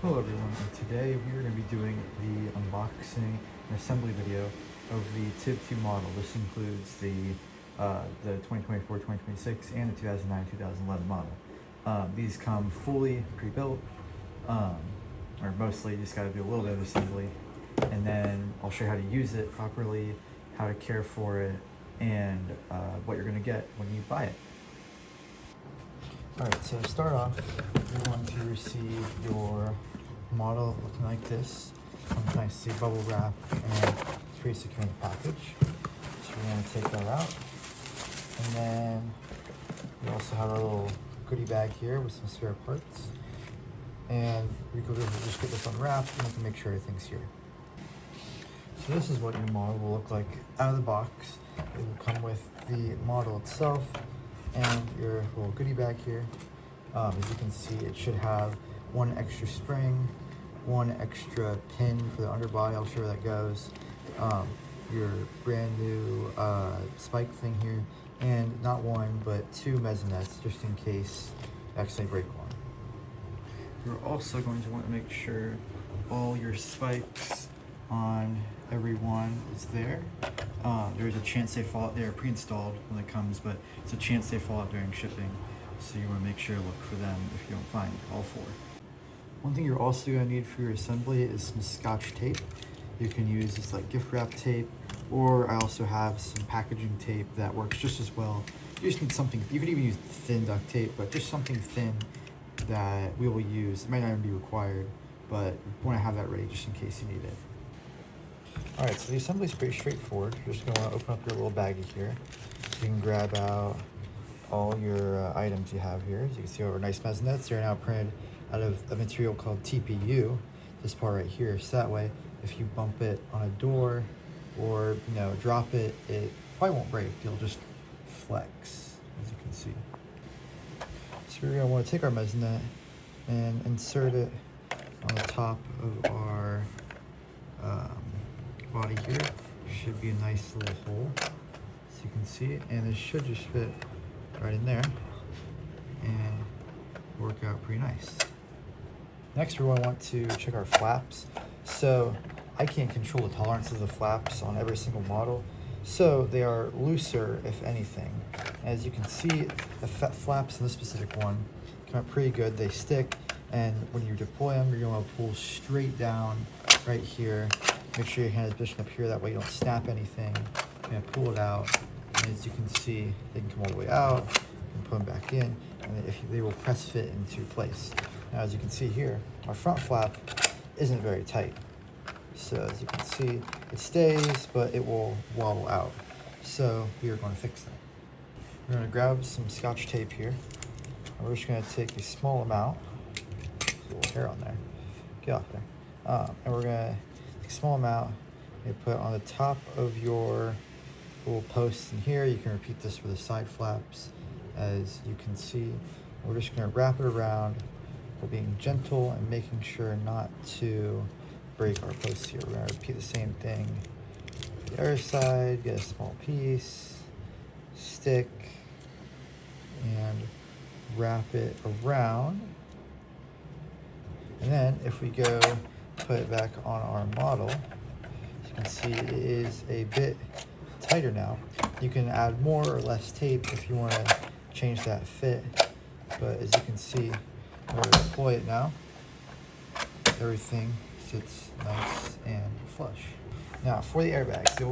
Hello everyone, and today we are going to be doing the unboxing and assembly video of the TIV2 model. This includes the 2024-2026 and the 2009-2011 model. These come fully pre-built, or mostly. You just got to do a little bit of assembly, and then I'll show you how to use it properly, how to care for it, and what you're going to get when you buy it. Alright, so to start off, you're going to receive your model looking like this. Comes nicely bubble wrap and it's pretty secure in the package. So we're going to take that out. And then we also have a little goodie bag here with some spare parts. And we could just get this unwrapped and we can make sure everything's here. So this is what your model will look like out of the box. It will come with the model itself and your little goodie bag here. As you can see, it should have one extra spring, one extra pin for the underbody. I'll show where that goes. Your brand new spike thing here, and not one but two mesonettes just in case you accidentally break one. You're also going to want to make sure all your spikes on every one is there. There's a chance they fall out. They're pre-installed when it comes, but it's a chance they fall out during shipping. So you want to make sure to look for them if you don't find all four. One thing you're also going to need for your assembly is some Scotch tape. You can use this like gift wrap tape, or I also have some packaging tape that works just as well. You just need something. You could even use thin duct tape, but just something thin that we will use. It might not even be required, but you want to have that ready just in case you need it. Alright, so the assembly is pretty straightforward. You're just going to want to open up your little baggie here. You can grab out all your items you have here. As you can see, over nice mesonettes. They're now printed out of a material called TPU, this part right here. So that way, if you bump it on a door or drop it, it probably won't break. It'll just flex, as you can see. So we're going to want to take our mesonet and insert it on the top of our body here. Should be a nice little hole, so you can see it, and it should just fit right in there and work out pretty nice. Next, we're going to want to check our flaps. So I can't control the tolerance of the flaps on every single model, so they are looser if anything. As you can see, the flaps in this specific one come out pretty good. They stick, and when you deploy them, you're going to pull straight down right here. Make sure your hand is positioned up here, that way you don't snap anything. You're going to pull it out, and as you can see, they can come all the way out and put them back in, and they will press fit into place. Now, as you can see here, our front flap isn't very tight. So as you can see, it stays, but it will wobble out. So we are going to fix that. We're going to grab some Scotch tape here. And we're just going to take a small amount. There's a little hair on there. Get off there. And we're going to take a small amount and put it on the top of your little posts in here. You can repeat this for the side flaps, as you can see. We're just going to wrap it around. We're being gentle and making sure not to break our posts here. We're going to repeat the same thing. The other side, get a small piece, stick, and wrap it around. And then if we go put it back on our model, as you can see, it is a bit tighter now. You can add more or less tape if you want to change that fit, but as you can see, we're going to deploy it now. Everything sits nice and flush. Now, for the airbags, they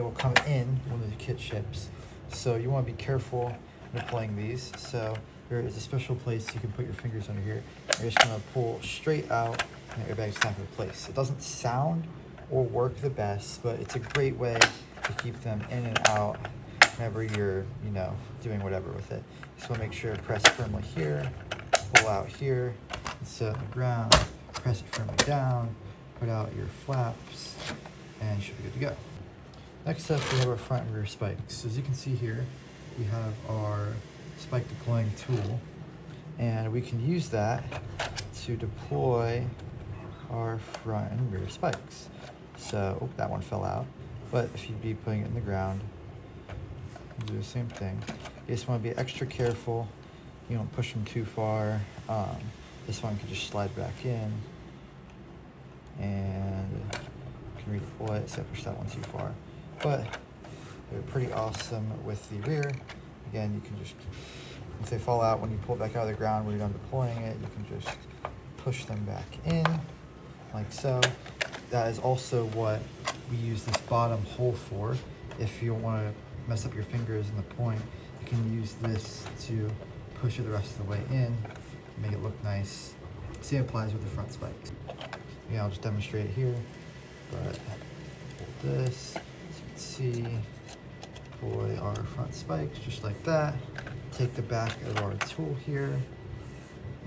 will come in when the kit ships. So you want to be careful deploying these. So there is a special place you can put your fingers under here. You're just going to pull straight out, and the airbag snap into place. It doesn't sound or work the best, but it's a great way to keep them in and out whenever you're, doing whatever with it. Just want to make sure to press firmly here, pull out here, and set on the ground, press it firmly down, put out your flaps, and you should be good to go. Next up, we have our front and rear spikes. As you can see here, we have our spike deploying tool, and we can use that to deploy our front and rear spikes. So, that one fell out, but if you'd be putting it in the ground, do the same thing. You just want to be extra careful. You don't push them too far. This one can just slide back in, and you can redeploy it, so I pushed that one too far. But they're pretty awesome with the rear. Again, you can just, if they fall out when you pull it back out of the ground when you're done deploying it, you can just push them back in, like so. That is also what we use this bottom hole for. If you don't want to mess up your fingers in the point, you can use this to push it the rest of the way in, make it look nice. Same applies with the front spikes. Yeah, I'll just demonstrate it here, but hold this, so you can see, deploy our front spikes just like that. Take the back of our tool here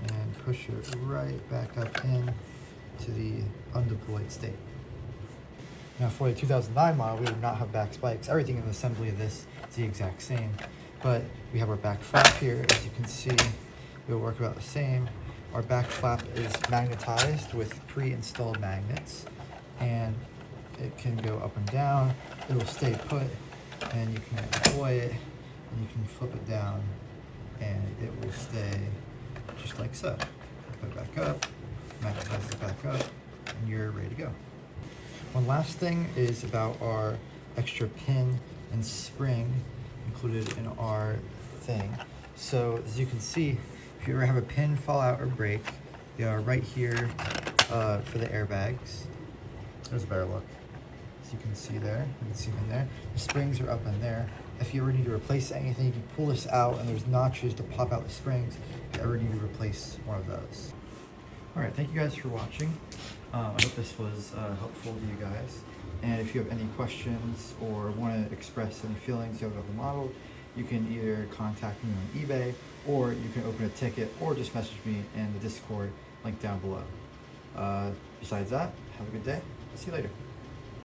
and push it right back up in to the undeployed state. Now for the 2009 model, we would not have back spikes. Everything in the assembly of this is the exact same, but we have our back flap here. As you can see, it will work about the same. Our back flap is magnetized with pre-installed magnets, and it can go up and down. It will stay put, and you can deploy it, and you can flip it down, and it will stay just like so. Put it back up, magnetize it back up, and you're ready to go. One last thing is about our extra pin and spring included in our thing. So as you can see, if you ever have a pin fall out or break, they are right here for the airbags. There's a better look. As you can see there, you can see them there. The springs are up in there. If you ever need to replace anything, you can pull this out and there's notches to pop out the springs if you ever need to replace one of those. All right, thank you guys for watching. I hope this was helpful to you guys. And if you have any questions or want to express any feelings you have about the model, you can either contact me on eBay, or you can open a ticket, or just message me in the Discord link down below. Besides that, have a good day. See you later.